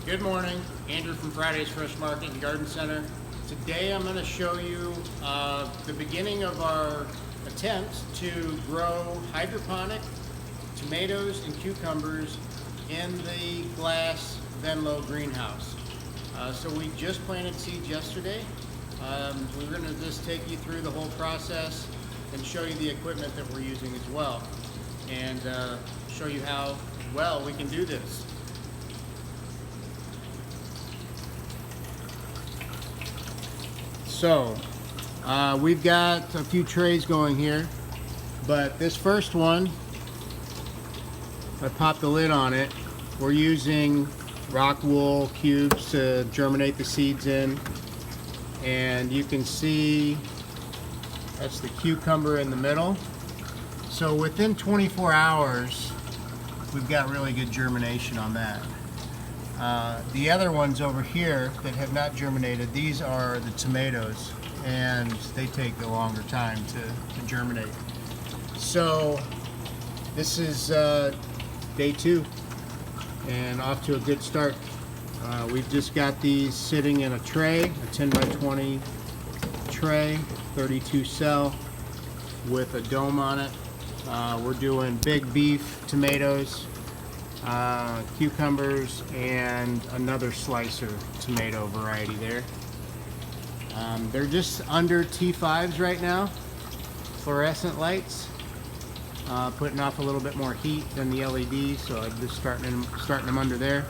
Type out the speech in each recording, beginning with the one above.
Good morning, Andrew from Friday's Fresh Market and Garden Center. Today I'm going to show you the beginning of our attempt to grow hydroponic tomatoes and cucumbers in the glass Venlo greenhouse. So we just planted seeds yesterday. We're going to just take you through the whole process and show you the equipment that we're using as well, and show you how well we can do this. So we've got a few trays going here, but this first one, I popped the lid on it. We're using rock wool cubes to germinate the seeds in, and you can see that's the cucumber in the middle. So within 24 hours we've got really good germination on that. The other ones over here that have not germinated, these are the tomatoes, and they take a longer time to germinate. So this is day 2 and off to a good start. We've just got these sitting in a tray, a 10 by 20 tray, 32 cell with a dome on it. We're doing big beef tomatoes, cucumbers, and another slicer tomato variety there. They're just under T5s right now, fluorescent lights, putting off a little bit more heat than the LEDs, so I'm just starting them under there,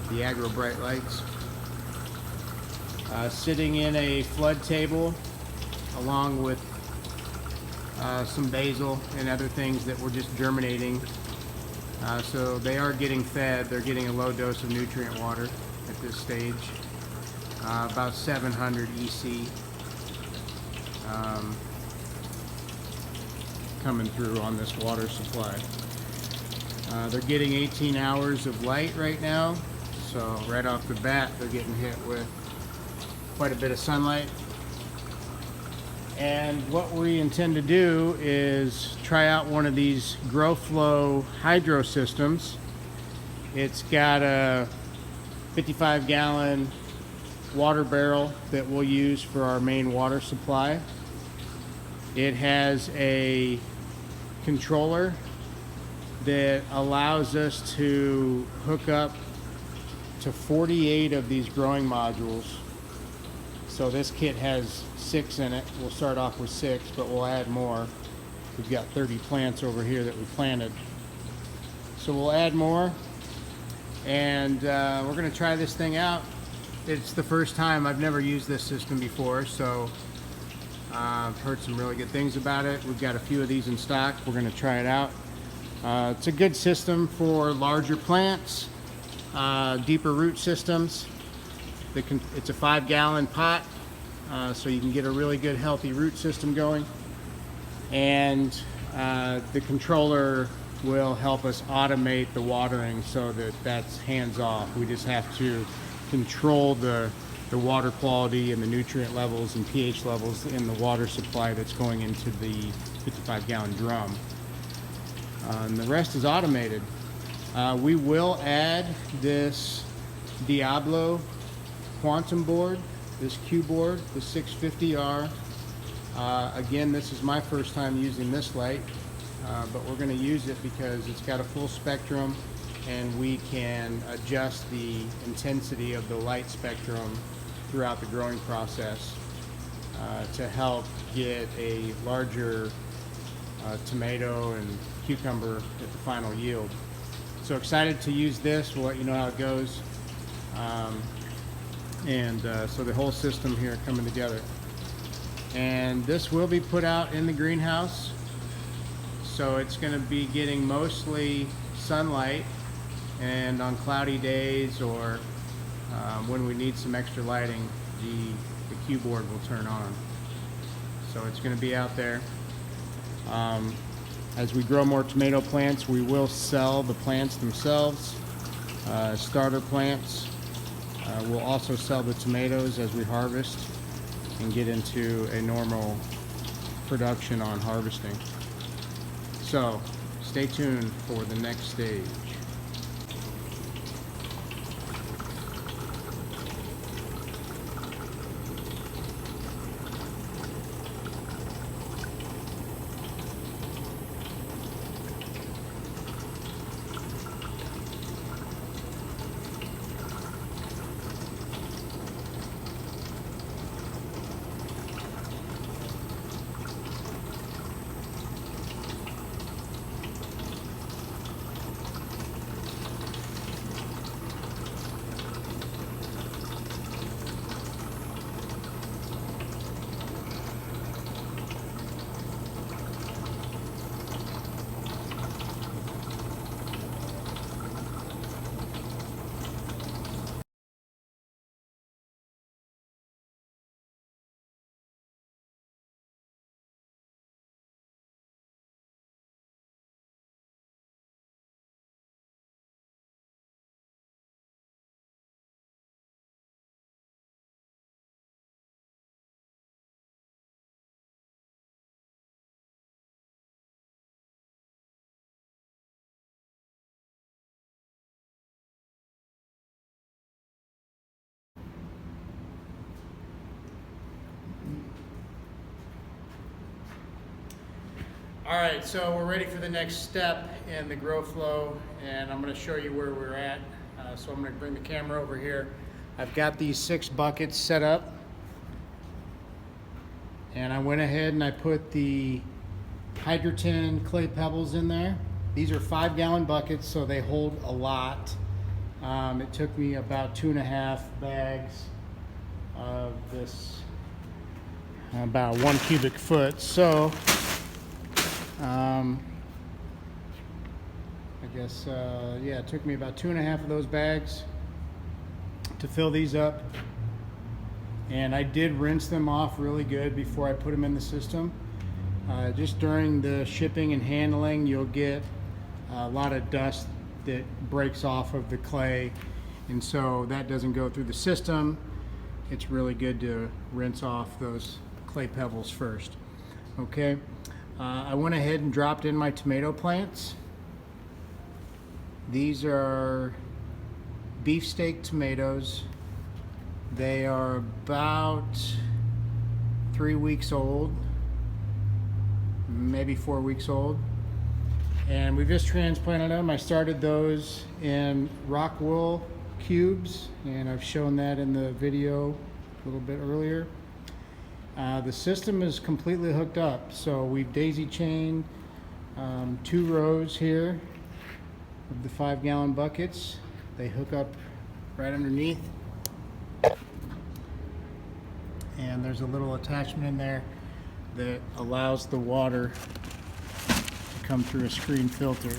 the agro bright lights. Sitting in a flood table along with some basil and other things that we're just germinating. So they are getting fed. They're getting a low dose of nutrient water at this stage, about 700 EC coming through on this water supply. They're getting 18 hours of light right now, so right off the bat they're getting hit with quite a bit of sunlight. And what we intend to do is try out one of these GrowFlow hydro systems. It's got a 55-gallon water barrel that we'll use for our main water supply. It has a controller that allows us to hook up to 48 of these growing modules. So this kit has 6 in it. We'll start off with 6, but we'll add more. We've got 30 plants over here that we planted. So we'll add more, and we're going to try this thing out. It's the first time. I've never used this system before, so I've heard some really good things about it. We've got a few of these in stock. We're going to try it out. It's a good system for larger plants, deeper root systems. It's a 5-gallon pot, so you can get a really good healthy root system going, and the controller will help us automate the watering so that that's hands off. We just have to control the water quality and the nutrient levels and pH levels in the water supply that's going into the 55-gallon drum, and the rest is automated. We will add this Diablo quantum board, this Q board, the 650R. Again, this is my first time using this light, but we're going to use it because it's got a full spectrum, and we can adjust the intensity of the light spectrum throughout the growing process to help get a larger tomato and cucumber at the final yield. So excited to use this. We'll let you know how it goes. So the whole system here coming together, and this will be put out in the greenhouse, so it's going to be getting mostly sunlight, and on cloudy days or when we need some extra lighting, the Q board will turn on. So it's going to be out there. As we grow more tomato plants, we will sell the plants themselves, starter plants. We'll also sell the tomatoes as we harvest and get into a normal production on harvesting. So stay tuned for the next stage. All right, so we're ready for the next step in the grow flow, and I'm going to show you where we're at. So I'm going to bring the camera over here. I've got these 6 buckets set up, and I went ahead and I put the Hydroton clay pebbles in there. These are 5-gallon buckets, so they hold a lot. It took me about 2.5 bags of this, about 1 cubic foot. So I guess, yeah, it took me about 2.5 of those bags to fill these up. And I did rinse them off really good before I put them in the system. Just during the shipping and handling, you'll get a lot of dust that breaks off of the clay. And so that doesn't go through the system. It's really good to rinse off those clay pebbles first. Okay. I went ahead and dropped in my tomato plants. These are beefsteak tomatoes. They are about 3 weeks old, maybe 4 weeks old. And we just transplanted them. I started those in rock wool cubes, and I've shown that in the video a little bit earlier. The system is completely hooked up, so we've daisy chained 2 rows here of the 5-gallon buckets. They hook up right underneath, and there's a little attachment in there that allows the water to come through a screen filter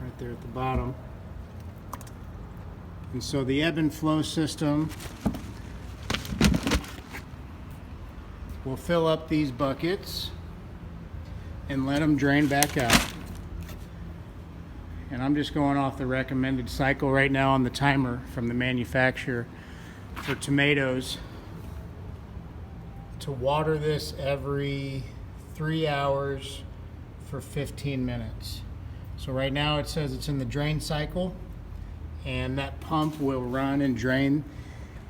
right there at the bottom. And so the ebb and flow system will fill up these buckets and let them drain back out. And I'm just going off the recommended cycle right now on the timer from the manufacturer for tomatoes to water this every 3 hours for 15 minutes. So right now it says it's in the drain cycle, and that pump will run and drain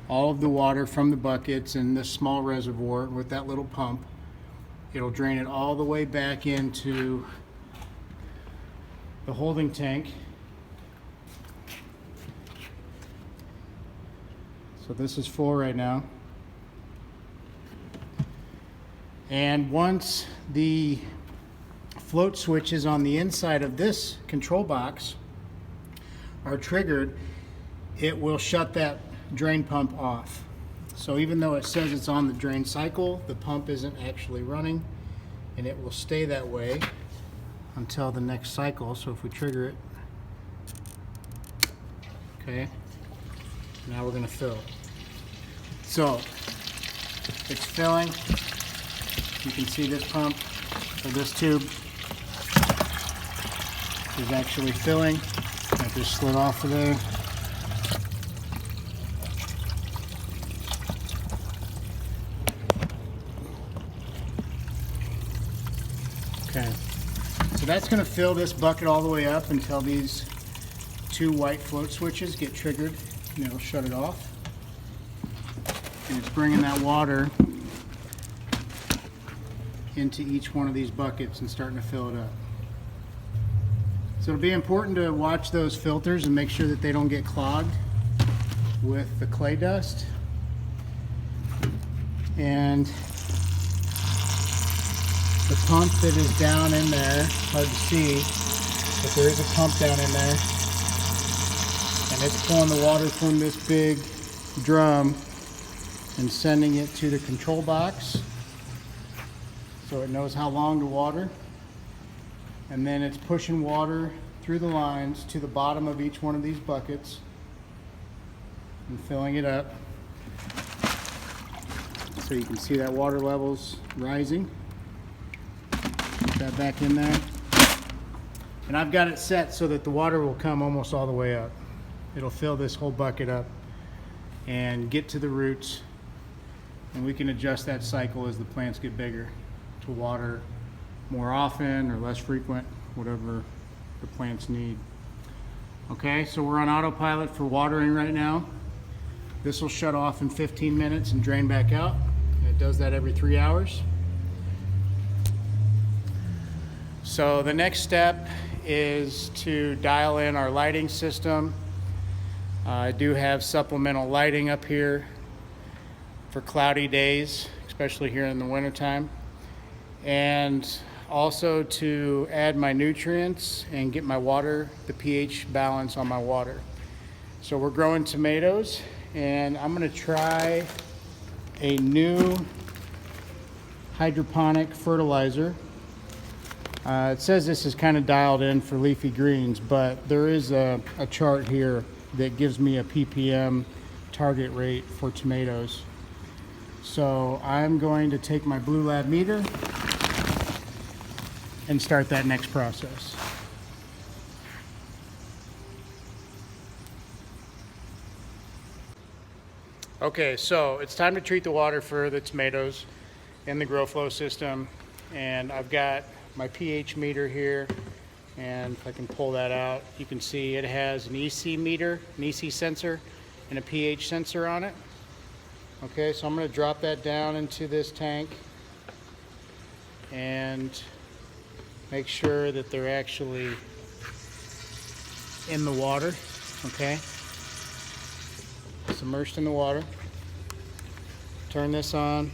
all of the water from the buckets in this small reservoir with that little pump. It'll drain it all the way back into the holding tank. So this is full right now. And once the float switches on the inside of this control box are triggered, it will shut that drain pump off. So even though it says it's on the drain cycle, the pump isn't actually running, and it will stay that way until the next cycle. So if we trigger it, okay, now we're going to fill. So it's filling. You can see this pump, or this tube, is actually filling. I just slid off of there. Okay, so that's going to fill this bucket all the way up until these 2 white float switches get triggered, and it'll shut it off. And it's bringing that water into each one of these buckets and starting to fill it up. So it'll be important to watch those filters and make sure that they don't get clogged with the clay dust. And the pump that is down in there, hard to see, but there is a pump down in there, and it's pulling the water from this big drum and sending it to the control box so it knows how long to water, and then it's pushing water through the lines to the bottom of each one of these buckets and filling it up. So you can see that water level's rising. Put that back in there. And I've got it set so that the water will come almost all the way up. It'll fill this whole bucket up and get to the roots, and we can adjust that cycle as the plants get bigger to water more often or less frequent, whatever the plants need. Okay, so we're on autopilot for watering right now. This will shut off in 15 minutes and drain back out. It does that every 3 hours. So the next step is to dial in our lighting system. I do have supplemental lighting up here for cloudy days, especially here in the wintertime. And also to add my nutrients and get my water, the pH balance on my water. So we're growing tomatoes, and I'm gonna try a new hydroponic fertilizer. It says this is kind of dialed in for leafy greens, but there is a chart here that gives me a ppm target rate for tomatoes. So I'm going to take my Blue Lab meter and start that next process. Okay, so it's time to treat the water for the tomatoes in the grow flow system, and I've got my pH meter here, and if I can pull that out, you can see it has an EC meter, an EC sensor, and a pH sensor on it. Okay, so I'm going to drop that down into this tank and make sure that they're actually in the water. Okay, it's immersed in the water. Turn this on.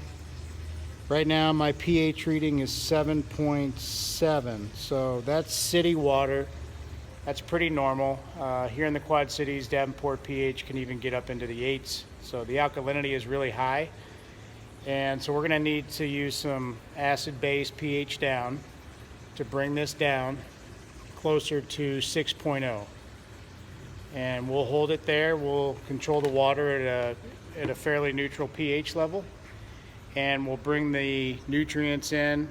Right now my pH reading is 7.7, so that's city water. That's pretty normal. Here in the Quad Cities, Davenport pH can even get up into the 8s, so the alkalinity is really high. And so we're gonna need to use some acid-base pH down to bring this down closer to 6.0. And we'll hold it there. We'll control the water at a fairly neutral pH level, and we'll bring the nutrients in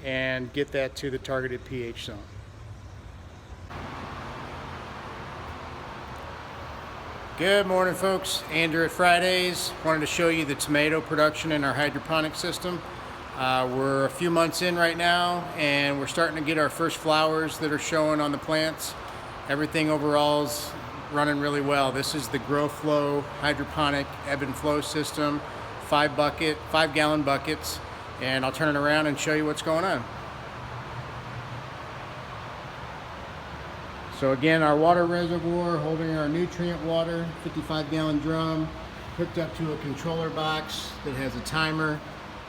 and get that to the targeted pH zone. Good morning, folks. Andrew at Fridays. Wanted to show you the tomato production in our hydroponic system. We're a few months in right now, and we're starting to get our first flowers that are showing on the plants. Everything overall is running really well. This is the Grow Flow hydroponic ebb and flow system, 5 gallon buckets, and I'll turn it around and show you what's going on. So again, our water reservoir holding our nutrient water, 55 gallon drum, hooked up to a controller box that has a timer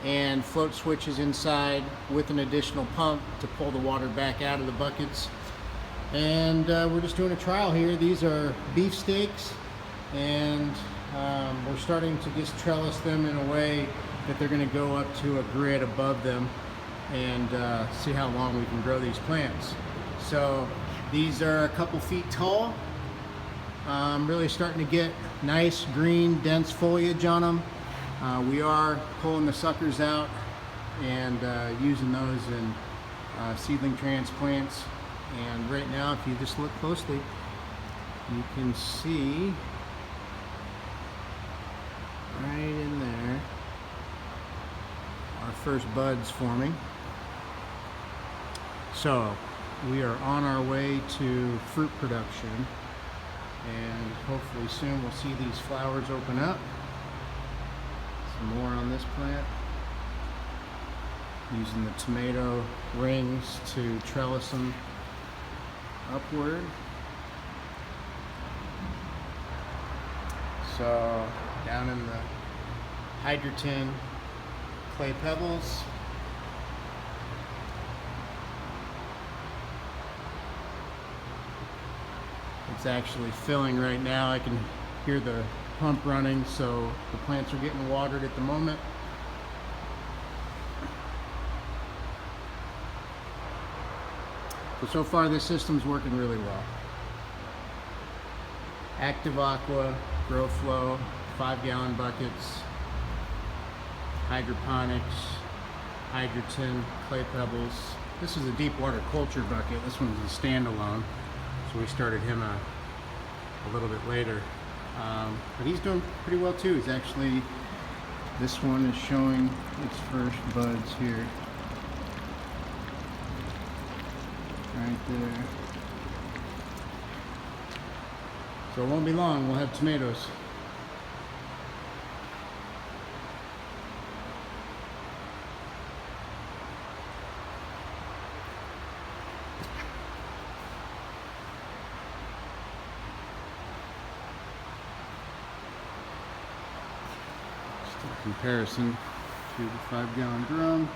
and float switches inside with an additional pump to pull the water back out of the buckets. And we're just doing a trial here. These are beef steaks, and we're starting to just trellis them in a way that they're going to go up to a grid above them and see how long we can grow these plants. So these are a couple feet tall. Really starting to get nice green dense foliage on them. We are pulling the suckers out and using those in seedling transplants. And right now, if you just look closely, you can see right in there our first buds forming. So we are on our way to fruit production, and hopefully soon we'll see these flowers open up. Some more on this plant. Using the tomato rings to trellis them upward. So down in the hydroton clay pebbles. It's actually filling right now. I can hear the pump running, so the plants are getting watered at the moment. So far this system's working really well. Active Aqua, Grow Flow, 5 gallon buckets, hydroponics, hydroton, clay pebbles. This is a deep water culture bucket. This one's a standalone, so we started him a little bit later. But he's doing pretty well too. He's actually, this one is showing its first buds here. Right there. So it won't be long, we'll have tomatoes. comparison to the 5-gallon drum.